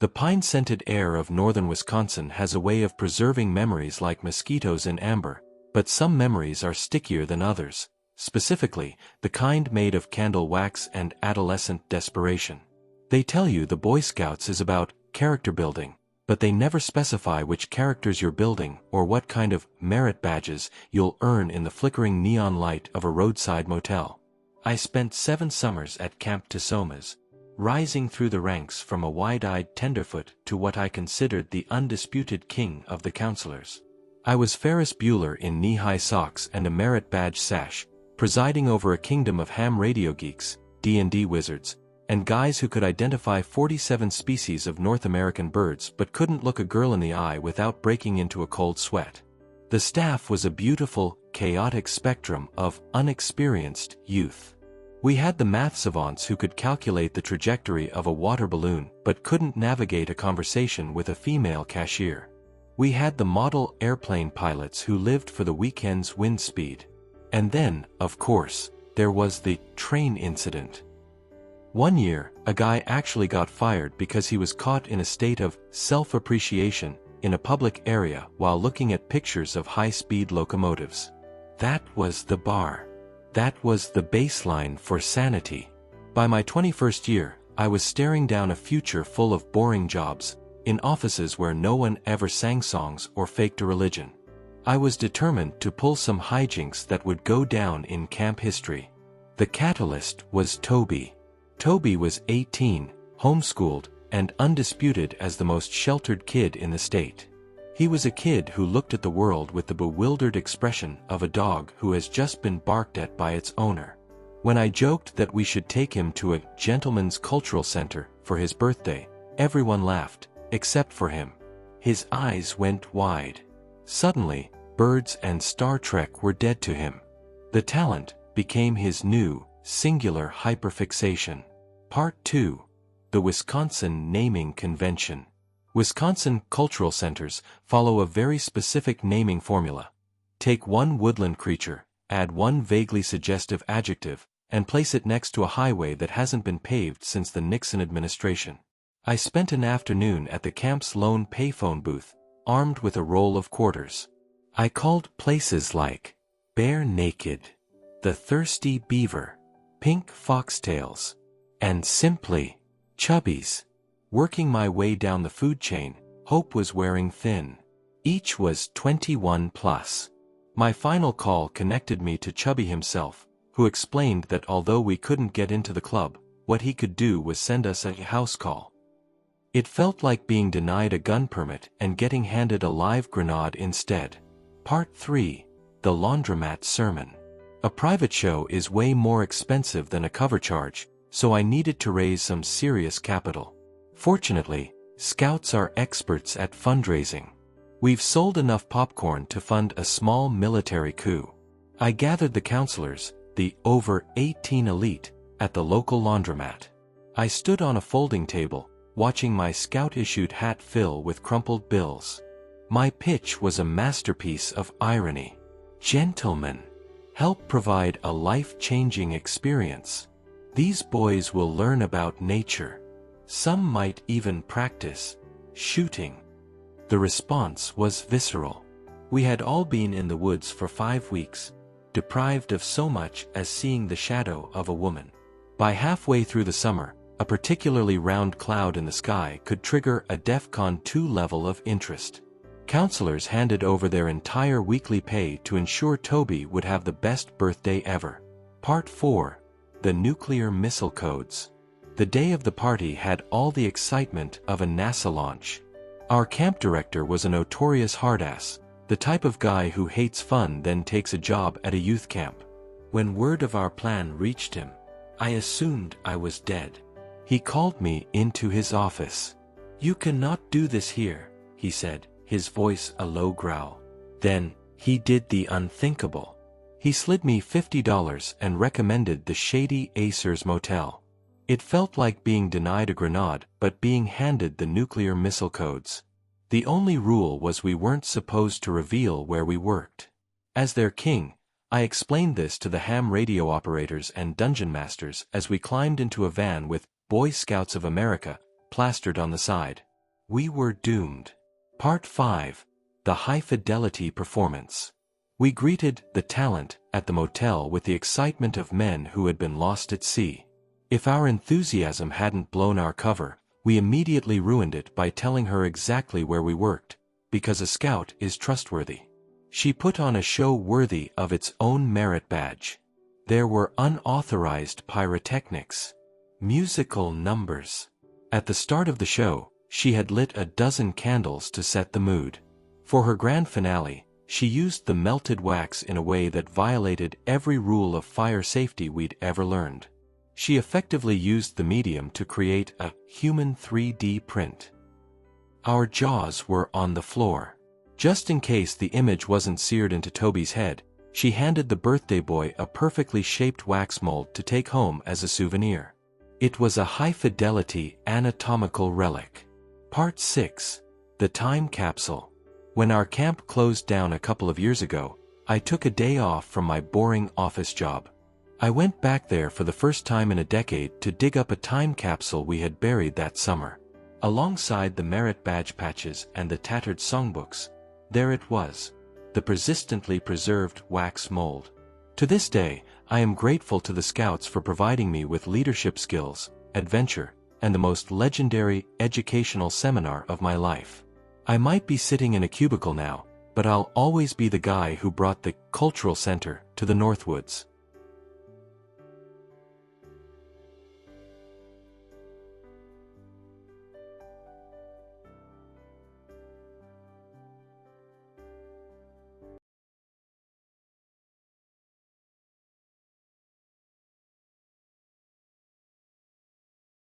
The pine-scented air of northern Wisconsin has a way of preserving memories like mosquitoes in amber, but some memories are stickier than others, specifically, the kind made of candle wax and adolescent desperation. They tell you the Boy Scouts is about character building, but they never specify which characters you're building or what kind of merit badges you'll earn in the flickering neon light of a roadside motel. I spent 7 summers at Camp Tisomas, rising through the ranks from a wide-eyed tenderfoot to what I considered the undisputed king of the counselors. I was Ferris Bueller in knee-high socks and a merit badge sash, presiding over a kingdom of ham radio geeks, D&D wizards, and guys who could identify 47 species of North American birds but couldn't look a girl in the eye without breaking into a cold sweat. The staff was a beautiful, chaotic spectrum of unexperienced youth. We had the math savants who could calculate the trajectory of a water balloon but couldn't navigate a conversation with a female cashier. We had the model airplane pilots who lived for the weekend's wind speed. And then, of course, there was the train incident. One year, a guy actually got fired because he was caught in a state of self-appreciation in a public area while looking at pictures of high-speed locomotives. That was the bar. That was the baseline for sanity. By my 21st year, I was staring down a future full of boring jobs, in offices where no one ever sang songs or faked a religion. I was determined to pull some hijinks that would go down in camp history. The catalyst was Toby. Toby was 18, homeschooled, and undisputed as the most sheltered kid in the state. He was a kid who looked at the world with the bewildered expression of a dog who has just been barked at by its owner. When I joked that we should take him to a gentleman's cultural center for his birthday, everyone laughed, except for him. His eyes went wide. Suddenly, birds and Star Trek were dead to him. The talent became his new, singular hyperfixation. Part 2. The Wisconsin Naming Convention. Wisconsin cultural centers follow a very specific naming formula. Take one woodland creature, add one vaguely suggestive adjective, and place it next to a highway that hasn't been paved since the Nixon administration. I spent an afternoon at the camp's lone payphone booth, armed with a roll of quarters. I called places like Bare Naked, The Thirsty Beaver, Pink Foxtails, and simply Chubbies. Working my way down the food chain, Hope was wearing thin. Each was 21 plus. My final call connected me to Chubby himself, who explained that although we couldn't get into the club, what he could do was send us a house call. It felt like being denied a gun permit and getting handed a live grenade instead. Part 3. The Laundromat Sermon. A private show is way more expensive than a cover charge, so I needed to raise some serious capital. Fortunately, Scouts are experts at fundraising. We've sold enough popcorn to fund a small military coup. I gathered the counselors, the over 18 elite, at the local laundromat. I stood on a folding table, watching my Scout-issued hat fill with crumpled bills. My pitch was a masterpiece of irony. Gentlemen, help provide a life-changing experience. These boys will learn about nature. Some might even practice shooting. The response was visceral. We had all been in the woods for 5 weeks, deprived of so much as seeing the shadow of a woman. By halfway through the summer, a particularly round cloud in the sky could trigger a DEFCON 2 level of interest. Counselors handed over their entire weekly pay to ensure Toby would have the best birthday ever. Part 4. The Nuclear Missile Codes. The day of the party had all the excitement of a NASA launch. Our camp director was a notorious hardass, the type of guy who hates fun then takes a job at a youth camp. When word of our plan reached him, I assumed I was dead. He called me into his office. "You cannot do this here," he said, his voice a low growl. Then, he did the unthinkable. He slid me $50 and recommended the shady Acer's Motel. It felt like being denied a grenade but being handed the nuclear missile codes. The only rule was we weren't supposed to reveal where we worked. As their king, I explained this to the ham radio operators and dungeon masters as we climbed into a van with Boy Scouts of America plastered on the side. We were doomed. Part 5. The High-Fidelity Performance. We greeted the talent at the motel with the excitement of men who had been lost at sea. If our enthusiasm hadn't blown our cover, we immediately ruined it by telling her exactly where we worked, because a scout is trustworthy. She put on a show worthy of its own merit badge. There were unauthorized pyrotechnics, musical numbers. At the start of the show, she had lit a dozen candles to set the mood. For her grand finale, she used the melted wax in a way that violated every rule of fire safety we'd ever learned. She effectively used the medium to create a human 3D print. Our jaws were on the floor. Just in case the image wasn't seared into Toby's head, she handed the birthday boy a perfectly shaped wax mold to take home as a souvenir. It was a high-fidelity anatomical relic. Part 6. The Time Capsule. When our camp closed down a couple of years ago, I took a day off from my boring office job. I went back there for the first time in a decade to dig up a time capsule we had buried that summer. Alongside the merit badge patches and the tattered songbooks, there it was, the persistently preserved wax mold. To this day, I am grateful to the Scouts for providing me with leadership skills, adventure, and the most legendary educational seminar of my life. I might be sitting in a cubicle now, but I'll always be the guy who brought the cultural center to the Northwoods.